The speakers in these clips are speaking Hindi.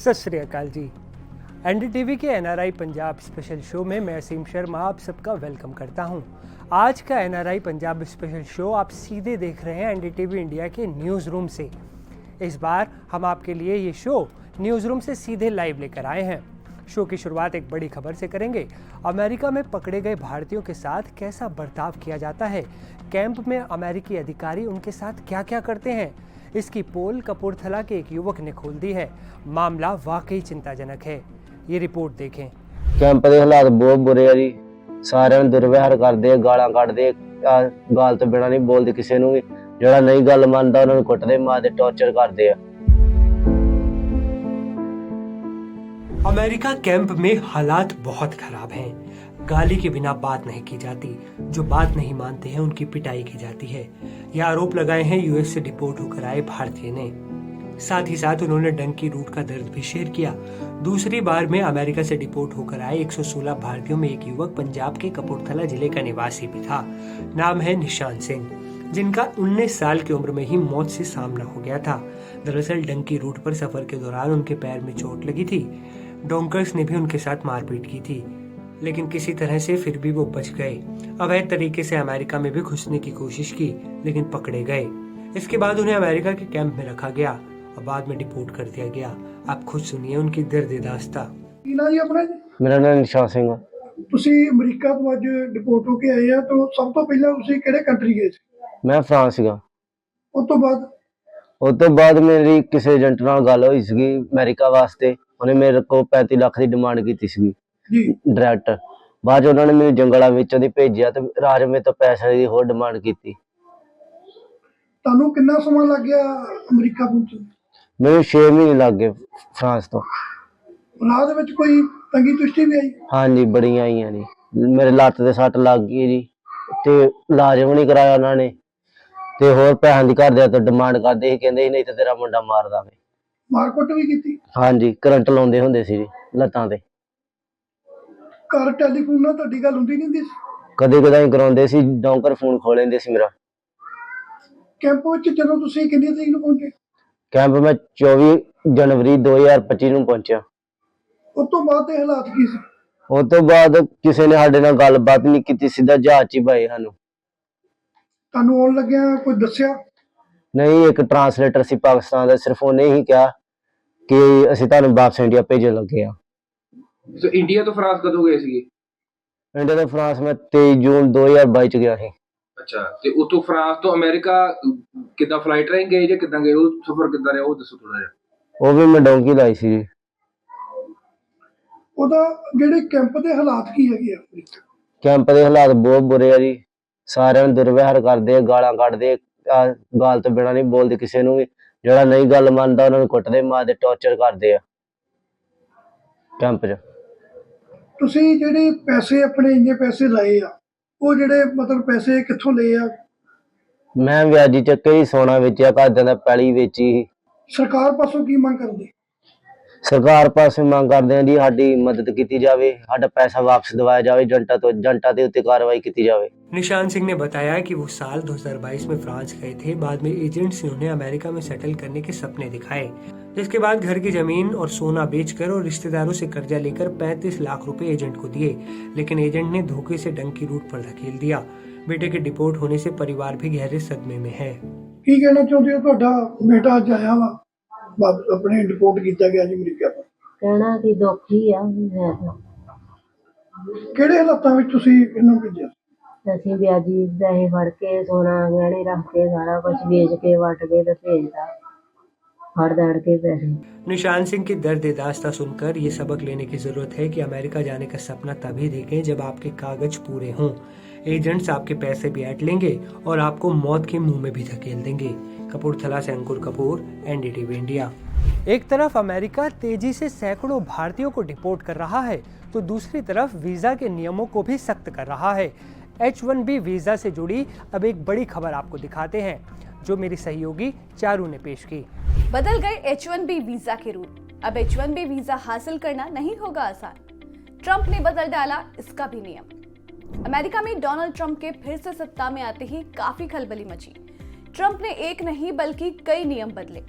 सत श्री अकाल जी। एनडीटीवी के एनआरआई पंजाब स्पेशल शो में मैं असीम शर्मा आप सबका वेलकम करता हूं। आज का एनआरआई पंजाब स्पेशल शो आप सीधे देख रहे हैं एनडीटीवी इंडिया के न्यूज़ रूम से। इस बार हम आपके लिए ये शो न्यूज़ रूम से सीधे लाइव लेकर आए हैं। शो की शुरुआत एक बड़ी खबर से करेंगे। अमेरिका में पकड़े गए भारतीयों के साथ कैसा बर्ताव किया जाता है, कैंप में अमेरिकी अधिकारी उनके साथ क्या क्या करते हैं, इसकी पोल कपूरथला के एक युवक ने खोल दी है। मामला वाकई चिंताजनक है। ये रिपोर्ट देखें। कैंप ਦੇ ਹਾਲਾਤ ਬਹੁਤ ਬੁਰੇ ਆ ਜੀ। ਸਾਰਿਆਂ ਨੂੰ ਦੁਰਵਿਹਾਰ ਕਰਦੇ ਆ, ਗਾਲਾਂ ਕੱਢਦੇ ਆ, ਗਾਲ ਤੋਂ ਬਿਨਾਂ ਨਹੀਂ ਬੋਲਦੇ ਕਿਸੇ ਨੂੰ ਵੀ। ਜਿਹੜਾ ਨਹੀਂ ਗੱਲ ਮੰਨਦਾ ਉਹਨਾਂ ਨੂੰ ਕੁੱਟਦੇ, ਮਾਰਦੇ, टॉर्चर करते ਆ। अमेरिका कैंप में हालात बहुत खराब हैं। गाली के बिना बात नहीं की जाती, जो बात नहीं मानते हैं उनकी पिटाई की जाती है। यह आरोप लगाए हैं यूएस से डिपोर्ट होकर आए भारतीय ने। साथ ही साथ उन्होंने डंकी रूट का दर्द भी शेयर किया। दूसरी बार में अमेरिका से डिपोर्ट होकर आए 116 भारतीयों में एक युवक पंजाब के कपूरथला जिले का निवासी भी था। नाम है निशान सिंह, जिनका 19 साल की उम्र में ही मौत से सामना हो गया था। दरअसल डंकी रूट पर सफर के दौरान उनके पैर में चोट लगी थी। डोंकर्स ने भी उनके साथ मारपीट की थी, लेकिन किसी तरह से फिर भी वो बच गए। अवैध तरीके से अमेरिका में भी घुसने की कोशिश की, लेकिन पकड़े गए। इसके बाद उन्हें अमेरिका के कैंप में रखा गया और बाद में डिपोर्ट कर दिया गया। आप खुद सुनिए उनकी दर्द दास्ता। ਕੀ ਨਾਂ ਜੀ ਆਪਣਾ ਜੀ? ਮੇਰਾ ਨਾਮ ਨਿਸ਼ਾਨ ਸਿੰਘ ਆ। ਤੁਸੀਂ ਅਮਰੀਕਾ ਤੋਂ ਅੱਜ ਡਿਪੋਰਟ ਹੋ ਕੇ ਆਏ ਆ, ਤਾਂ ਸਭ ਤੋਂ ਪਹਿਲਾਂ ਤੁਸੀਂ ਕਿਹੜੇ ਕੰਟਰੀ ਗਏ ਸੀ? ਮੈਂ ਫਰਾਂਸ ਸੀਗਾ। ਉਸ ਤੋਂ ਬਾਅਦ ਮੇਰੀ ਕਿਸੇ ਏਜੰਟ ਨਾਲ ਗੱਲ ਹੋਈ ਸੀਗੀ ਅਮਰੀਕਾ ਵਾਸਤੇ। ਉਹਨੇ ਮੇਰੇ ਕੋਲ 35 ਲੱਖ ਦੀ ਡਿਮਾਂਡ ਕੀਤੀ ਸੀਗੀ ਜੀ ਡਾਇਰੈਕਟ। ਬਾਅਦ 'ਚ ਉਹਨਾਂ ਨੇ ਮੈਨੂੰ ਜੰਗਲਾਂ ਵਿੱਚੋਂ ਦੀ ਭੇਜਿਆ ਤੇ ਰਾਜ ਮੇ ਤੋਂ ਪੈਸੇ ਦੀ ਹੋਰ ਡਿਮਾਂਡ ਕੀਤੀ। ਤੁਹਾਨੂੰ ਕਿੰਨਾ ਸਮਾਂ ਲੱਗ ਗਿਆ ਅਮਰੀਕਾ ਪਹੁੰਚਣ? ਮੈਨੂੰ 6 ਮਹੀਨੇ ਲੱਗ ਗਏ ਫਰਾਂਸ ਤੋਂ। ਰਾਹ ਦੇ ਵਿੱਚ ਕੋਈ ਤੰਗੀ ਤੁਸ਼ਟੀ ਵੀ ਆਈ? ਹਾਂਜੀ ਬੜੀਆਂ ਆਈਆਂ ਜੀ। ਮੇਰੇ ਲੱਤ ਤੇ ਸੱਟ ਲੱਗ ਗਈ ਜੀ ਤੇ ਇਲਾਜ ਵੀ ਨਹੀਂ ਕਰਾਇਆ ਉਹਨਾਂ ਨੇ ਤੇ ਹੋਰ ਪੈਸਿਆਂ ਦੀ ਘਰਦਿਆਂ ਤੋਂ ਡਿਮਾਂਡ ਕਰਦੇ ਸੀ, ਕਹਿੰਦੇ ਸੀ ਨਹੀਂ ਤੇ ਤੇਰਾ ਮੁੰਡਾ ਮਾਰ ਦਾਂਗੇ। ਮਾਰਕੁੱਟ ਵੀ ਕੀਤੀ? ਹਾਂਜੀ ਕਰੰਟ ਲਾਉਂਦੇ ਹੁੰਦੇ ਸੀ ਜੀ ਲੱਤਾਂ ਤੇ। ਘਰ ਟੈਲੀਫੋਨ ਨਾਲ ਤੁਹਾਡੀ ਗੱਲ ਹੁੰਦੀ ਨਹੀਂ ਹੁੰਦੀ ਸੀ? ਕਦੇ ਕਦਾਈ ਕਰਾਉਂਦੇ ਸੀ, ਡੌਂਕਰ ਫੋਨ ਖੋਲ ਲੈਂਦੇ ਸੀ ਮੇਰਾ। ਕੈਂਪ ਵਿੱਚ ਜਦੋਂ ਤੁਸੀਂ ਕਿੰਨੀ ਤਰੀਕ ਨੂੰ ਪਹੁੰਚੇ? ਕੈਂਪ ਮੈਂ 24 ਜਨਵਰੀ 2025 ਨੂੰ ਪਹੁੰਚਿਆ। ਉਸ ਤੋਂ ਬਾਅਦ ਦੇ ਹਾਲਾਤ ਕੀ ਸੀ? ਉਸ ਤੋਂ ਬਾਅਦ ਕਿਸੇ ਨੇ ਸਾਡੇ ਨਾਲ ਗੱਲਬਾਤ ਨਹੀਂ ਕੀਤੀ, ਸਿੱਧਾ ਜਹਾਜ਼ 'ਚ ਹੀ ਪਾਏ ਸਾਨੂੰ। ਤੁਹਾਨੂੰ ਆਉਣ ਲੱਗਿਆ ਕੋਈ ਦੱਸਿਆ? ਨਹੀਂ, ਇੱਕ ਟਰਾਂਸਲੇਟਰ ਸੀ ਪਾਕਿਸਤਾਨ ਦਾ, ਸਿਰਫ ਉਹਨੇ ਹੀ ਕਿਹਾ ਕਿ ਅਸੀਂ ਤੁਹਾਨੂੰ ਵਾਪਸ ਇੰਡੀਆ ਭੇਜਣ ਲੱਗੇ ਆ। ਸੋ ਇੰਡੀਆ ਤੋਂ ਫਰਾਂਸ ਕਦੋਂ ਗਏ ਸੀਗੇ? ਇੰਡੀਆ ਤੋਂ ਫਰਾਂਸ ਮੈਂ 23 ਜੂਨ 2022 ਚ ਗਿਆ ਸੀ। ਅੱਛਾ, ਤੇ ਉਤੋਂ ਫਰਾਂਸ ਤੋਂ ਅਮਰੀਕਾ ਕਿੱਦਾਂ ਫਲਾਈਟ ਰਾਹੀਂ ਗਏ ਜਾਂ ਕਿੱਦਾਂ ਗਏ? ਉਹ ਸਫ਼ਰ ਕਿੱਦਾਂ ਰਿਹਾ ਉਹ ਦੱਸੋ ਥੋੜਾ ਜਿਹਾ। ਉਹ ਵੀ ਮੈਂ ਡੋਂਕੀ ਲਾਈ ਸੀ ਜੀ। ਉਹਦਾ ਜਿਹੜੇ ਕੈਂਪ ਦੇ ਹਾਲਾਤ ਕੀ ਹੈਗੇ ਆ? ਕੈਂਪ ਦੇ ਹਾਲਾਤ ਬਹੁਤ ਬੁਰੇ ਆ ਜੀ। ਸਾਰਿਆਂ ਨੂੰ ਦੁਰਵਿਹਾਰ ਕਰਦੇ ਆ, ਗਾਲਾਂ ਕੱਢਦੇ ਆ, ਗਾਲ ਤੋਂ ਬਿਨਾਂ ਨਹੀਂ ਬੋਲਦੇ ਕਿਸੇ ਨੂੰ ਵੀ। ਜਿਹੜਾ ਨਹੀਂ ਗੱਲ ਮੰਨਦਾ ਉਹਨਾਂ ਨੂੰ ਕੁੱਟਦੇ, ਮਾਰਦੇ, ਟੌਰਚਰ ਕਰਦੇ ਆ ਕੈਂਪ 'ਚ। ਤੁਸੀਂ ਜਿਹੜੇ ਪੈਸੇ ਆਪਣੇ ਇੰਨੇ ਪੈਸੇ ਲਾਏ ਆ, ਉਹ ਜਿਹੜੇ ਮਤਲਬ ਪੈਸੇ ਕਿੱਥੋਂ ਲਏ ਆ? ਮੈਂ ਵਿਆਜੀ ਚੱਕੇ ਹੀ ਸੋਨਾ ਵੇਚਿਆ, ਘਰਦਿਆਂ ਦਾ ਪੈਲੀ ਵੇਚੀ। ਸਰਕਾਰ ਪਾਸੋਂ ਕੀ ਮੰਗ ਕਰਦੇ? ਸਰਕਾਰ ਪਾਸੇ ਮੰਗ ਕਰਦੇ ਆ ਜੀ ਸਾਡੀ ਮਦਦ ਕੀਤੀ ਜਾਵੇ, ਸਾਡਾ ਪੈसा वापस दिवाया जाए, जनता के उत्ते कार्रवाई की जाए। निशान सिंह ने बताया कि वो साल 2022 में फ्रांस गए थे। बाद में एजेंट्स ने उन्हें अमेरिका में सेटल करने के सपने दिखाए, जिसके बाद घर की जमीन और सोना बेचकर और रिश्तेदारों से कर्जा लेकर 35 लाख रुपए एजेंट को दिए, लेकिन एजेंट ने धोखे से डंकी रूट पर धकेल दिया। बेटे के डिपोर्ट होने से परिवार भी गहरे सदमे में है। ਕੀ ਕਹਿਣਾ ਚਾਹੁੰਦੇ ਹੋ? ਤੁਹਾਡਾ ਬੇਟਾ ਅੱਜ ਆਇਆ ਵਾ, ਆਪਣੇ ਡਿਪੋਰਟ ਕੀਤਾ ਗਿਆ ਜੀ ਅਮਰੀਕਾ ਤੋਂ। ਕਹਿਣਾ ਕਿ ਦੁੱਖ ਹੀ ਆ ਹੈ ਤਾਂ। ਕਿਹੜੇ ਹਾਲਾਤਾਂ ਵਿੱਚ ਤੁਸੀਂ ਇਹਨੂੰ ਭੇਜਿਆ? ਅਸੀਂ ਵਿਆਜੀ ਪੈਸੇ ਫੜ ਕੇ ਸੋਨਾ ਗਹਿਣੇ ਰੱਖ ਕੇ ਸਾਰਾ ਕੁਝ ਵੇਚ ਕੇ ਵੱਟ ਕੇ ਤੇ ਭੇਜਦਾ ਫੜ दड़ के पैसे। निशान सिंह की दर्द दास्ता सुनकर ये सबक लेने की जरूरत है कि अमेरिका जाने का सपना तभी देखें जब आपके कागज पूरे हों। एजेंट्स आपके पैसे भी ऐंठ लेंगे और आपको मौत के मुंह में भी धकेल देंगे। कपूरथला से अंकुर कपूर, एनडीटीवी इंडिया। एक तरफ अमेरिका तेजी से सैकड़ों भारतीयों को डिपोर्ट कर रहा है, तो दूसरी तरफ वीजा के नियमों को भी सख्त कर रहा है। H1B वीजा से जुड़ी अब एक बड़ी खबर आपको दिखाते हैं, जो मेरी सहयोगी चारू ने पेश की। बदल गए H1B वीजा के रूट। अब H1B वीजा हासिल करना नहीं होगा आसान। ट्रंप ने बदल डाला इसका भी नियम। अमेरिका में डोनाल्ड ट्रंप के फिर से सत्ता में आते ही काफी खलबली मची। ट्रंप ने एक नहीं बल्कि कई नियम बदले।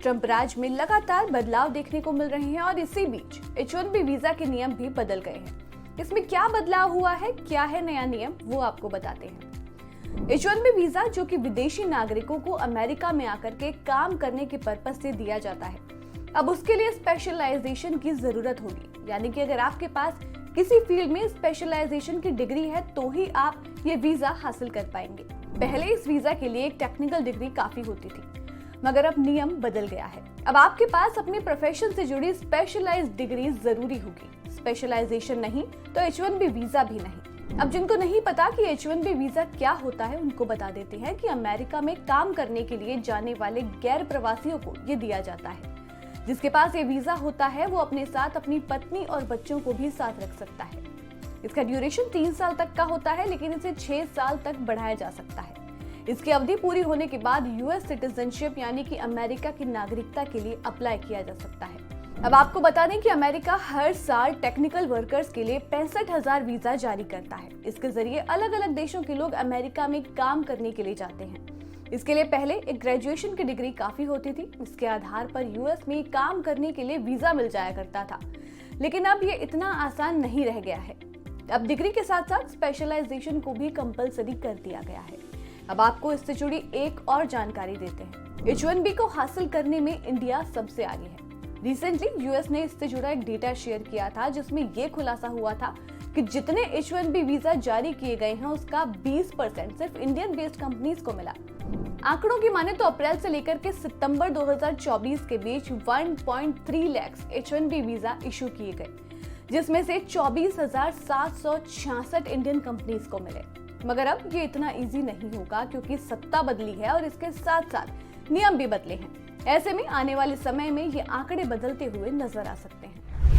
ट्रंप राज में लगातार बदलाव देखने को मिल रहे हैं और इसी बीच H-1B वीजा के नियम भी बदल गए हैं। इसमें क्या बदलाव हुआ है, क्या है नया नियम, वो आपको बताते हैं। H-1B वीजा जो कि विदेशी नागरिकों को अमेरिका में आकर के काम करने के पर्पस से दिया जाता है, अब उसके लिए स्पेशलाइजेशन की जरूरत होगी। यानी कि अगर आपके पास किसी फील्ड में स्पेशलाइजेशन की डिग्री है तो ही आप ये वीजा हासिल कर पाएंगे। पहले इस वीजा के लिए एक टेक्निकल डिग्री काफी होती थी, मगर अब नियम बदल गया है। अब आपके पास अपने प्रोफेशन से जुड़ी स्पेशलाइज्ड डिग्री जरूरी होगी। स्पेशलाइजेशन नहीं तो H-1B वीजा भी नहीं। अब जिनको नहीं पता कि H-1B वीजा क्या होता है, उनको बता देते हैं कि अमेरिका में काम करने के लिए जाने वाले गैर प्रवासियों को ये दिया जाता है। जिसके पास ये वीजा होता है वो अपने साथ अपनी पत्नी और बच्चों को भी साथ रख सकता है। इसका ड्यूरेशन 3 साल तक का होता है, लेकिन इसे 6 साल तक बढ़ाया जा सकता है। इसकी अवधि पूरी होने के बाद यूएस सिटीजनशिप यानी कि अमेरिका की नागरिकता के लिए अप्लाई किया जा सकता है। अब आपको बता दें कि अमेरिका हर साल टेक्निकल वर्कर्स के लिए 65,000 वीजा जारी करता है। इसके जरिए अलग अलग देशों के लोग अमेरिका में काम करने के लिए जाते हैं। इसके लिए पहले एक ग्रेजुएशन की डिग्री काफी होती थी। इसके आधार पर यूएस में काम करने के लिए वीजा मिल जाया करता था, लेकिन अब ये इतना आसान नहीं रह गया है। अब डिग्री के साथ साथ स्पेशलाइजेशन को भी कंपलसरी कर दिया गया है। अब आपको इससे जुड़ी एक और जानकारी देते हैं। H-1B को हासिल करने में इंडिया सबसे आगे है। रिसेंटली यूएस ने इससे जुड़ा एक डेटा शेयर किया था, जिसमें ये खुलासा हुआ था कि जितने H-1B वीजा जारी किए गए हैं उसका 20% सिर्फ इंडियन बेस्ड कंपनीज को मिला। आंकड़ों की माने तो अप्रैल से लेकर के सितंबर 2024 के बीच 1.3 लाख H-1B वीजा इशू किए गए, जिसमें से 24,766 इंडियन कंपनीज को मिले। मगर अब ये इतना इजी नहीं होगा, क्योंकि सत्ता बदली है और इसके साथ साथ नियम भी बदले हैं। ऐसे में आने वाले समय में ये आंकड़े बदलते हुए नजर आ सकते हैं।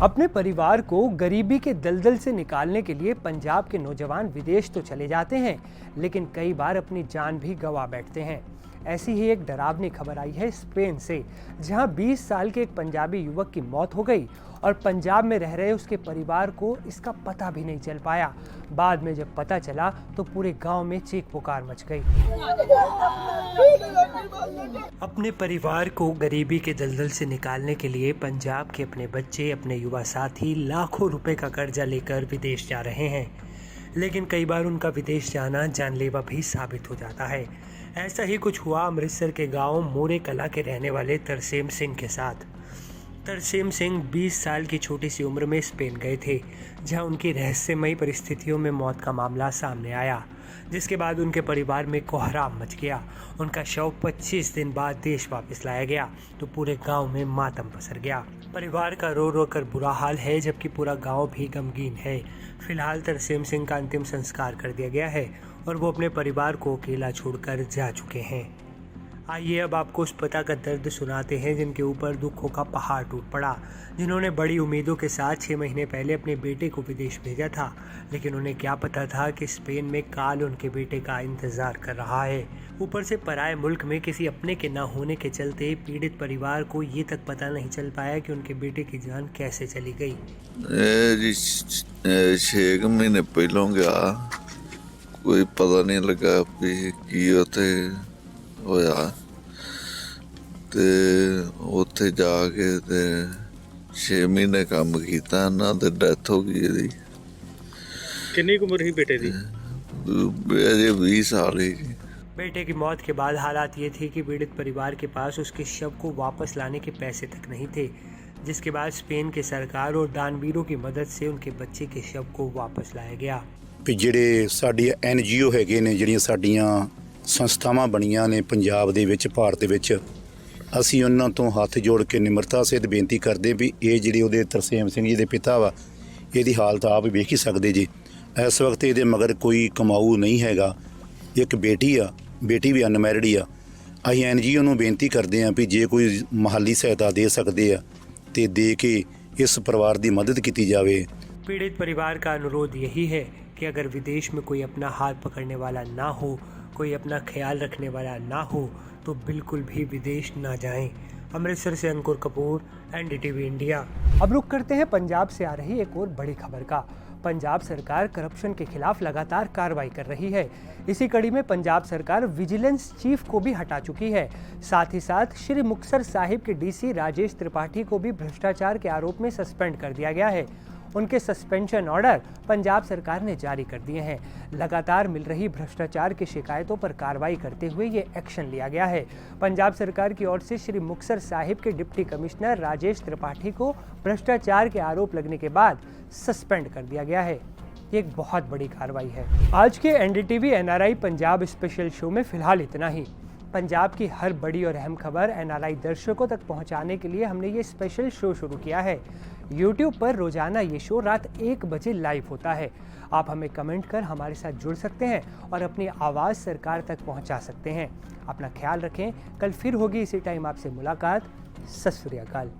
अपने परिवार को गरीबी के दलदल से निकालने के लिए पंजाब के नौजवान विदेश तो चले जाते हैं, लेकिन कई बार अपनी जान भी गंवा बैठते हैं। ऐसी ही एक डरावनी खबर आई है स्पेन से, जहां 20 साल के एक पंजाबी युवक की मौत हो गई और पंजाब में रह रहे उसके परिवार को इसका पता भी नहीं चल पाया। बाद में जब पता चला तो पूरे गांव में चीख पुकार मच गई। अपने परिवार को गरीबी के दलदल से निकालने के लिए पंजाब के अपने बच्चे, अपने युवा साथी लाखों रुपए का कर्जा लेकर विदेश जा रहे हैं, लेकिन कई बार उनका विदेश जाना जानलेवा भी साबित हो जाता है। ऐसा ही कुछ हुआ अमृतसर के गांव मोरे कला के रहने वाले तरसेम सिंह के साथ। तरसेम सिंह 20 साल की छोटी सी उम्र में स्पेन गए थे, जहां उनकी रहस्यमयी परिस्थितियों में मौत का मामला सामने आया, जिसके बाद उनके परिवार में कोहराम मच गया। उनका शव 25 दिन बाद देश वापस लाया गया तो पूरे गांव में मातम पसर गया। परिवार का रो रो कर बुरा हाल है, जबकि पूरा गांव भी गमगीन है। फिलहाल तरसेम सिंह का अंतिम संस्कार कर दिया गया है और वो अपने परिवार को अकेला छोड़कर जा चुके हैं। आइए अब आपको उस पिता का दर्द सुनाते हैं जिनके ऊपर दुखों का पहाड़ टूट पड़ा, जिन्होंने बड़ी उम्मीदों के साथ 6 महीने पहले अपने बेटे को विदेश भेजा था, लेकिन उन्हें क्या पता था कि स्पेन में काल उनके बेटे का इंतजार कर रहा है। ऊपर से पराए मुल्क में किसी अपने के न होने के चलते पीड़ित परिवार को ये तक पता नहीं चल पाया कि उनके बेटे की जान कैसे चली गई। 6 महीने पहलों गया, कोई पता नहीं लगा भी की उत्थे होया ते उत्थे जाके ते 6 महीने काम कीता ना ते डेथ हो गई ਇਹਦੀ। कितनी उम्र ही बेटे दी? अजे 20 साल ही। बेटे की मौत के बाद हालात ये थे कि पीड़ित परिवार के पास उसके शव को वापस लाने के पैसे तक नहीं थे, जिसके बाद स्पेन की सरकार और दानवीरों की मदद से उनके बच्चे के शव को वापस लाया गया। ਵੀ ਜਿਹੜੇ ਸਾਡੀ NGO ਹੈਗੇ ਨੇ, ਜਿਹੜੀਆਂ ਸਾਡੀਆਂ ਸੰਸਥਾਵਾਂ ਬਣੀਆਂ ਨੇ ਪੰਜਾਬ ਦੇ ਵਿੱਚ, ਭਾਰਤ ਦੇ ਵਿੱਚ, ਅਸੀਂ ਉਹਨਾਂ ਤੋਂ ਹੱਥ ਜੋੜ ਕੇ ਨਿਮਰਤਾ ਸਹਿਤ ਬੇਨਤੀ ਕਰਦੇ ਵੀ ਇਹ ਜਿਹੜੇ ਉਹਦੇ ਤਰਸੇਮ ਸਿੰਘ ਜੀ ਦੇ ਪਿਤਾ ਵਾ, ਇਹਦੀ ਹਾਲਤ ਆਪ ਵੇਖ ਹੀ ਸਕਦੇ ਜੀ। ਇਸ ਵਕਤ ਇਹਦੇ ਮਗਰ ਕੋਈ ਕਮਾਊ ਨਹੀਂ ਹੈਗਾ। ਇੱਕ ਬੇਟੀ ਆ, ਬੇਟੀ ਵੀ ਅਨਮੈਰਿਡ ਆ। ਅਸੀਂ NGO ਨੂੰ ਬੇਨਤੀ ਕਰਦੇ ਹਾਂ ਵੀ ਜੇ ਕੋਈ ਮਾਲੀ ਸਹਾਇਤਾ ਦੇ ਸਕਦੇ ਆ ਤੇ ਦੇ ਕੇ इस परिवार की मदद की जाए। पीड़ित परिवार का अनुरोध यही है कि अगर विदेश में कोई अपना हाथ पकड़ने वाला ना हो, कोई अपना ख्याल रखने वाला ना हो, तो बिल्कुल भी विदेश ना जाएं। अमृतसर से अंकुर कपूर, NDTV इंडिया। अब रुख करते हैं पंजाब से आ रही एक और बड़ी खबर का। पंजाब सरकार करप्शन के खिलाफ लगातार कार्रवाई कर रही है। इसी कड़ी में पंजाब सरकार विजिलेंस चीफ को भी हटा चुकी है। साथ ही साथ श्री मुक्तसर साहिब के डीसी राजेश त्रिपाठी को भी भ्रष्टाचार के आरोप में सस्पेंड कर दिया गया है। उनके सस्पेंशन ऑर्डर पंजाब सरकार ने जारी कर दिए हैं। लगातार मिल रही भ्रष्टाचार की शिकायतों पर कार्रवाई करते हुए ये एक्शन लिया गया है। पंजाब सरकार की ओर से श्री मुक्तसर साहिब के डिप्टी कमिश्नर राजेश त्रिपाठी को भ्रष्टाचार के आरोप लगने के बाद सस्पेंड कर दिया गया है। ये एक बहुत बड़ी कार्रवाई है। आज के NDTV NRI Punjab special show में फिलहाल इतना ही। पंजाब की हर बड़ी और अहम खबर एनआरआई दर्शकों तक पहुंचाने के लिए हमने ये स्पेशल शो शुरू किया है। YouTube पर रोजाना ये शो रात 1 बजे लाइव होता है। आप हमें कमेंट कर हमारे साथ जुड़ सकते हैं और अपनी आवाज़ सरकार तक पहुंचा सकते हैं। अपना ख्याल रखें। कल फिर होगी इसी टाइम आपसे मुलाकात। सत श्री अकाल।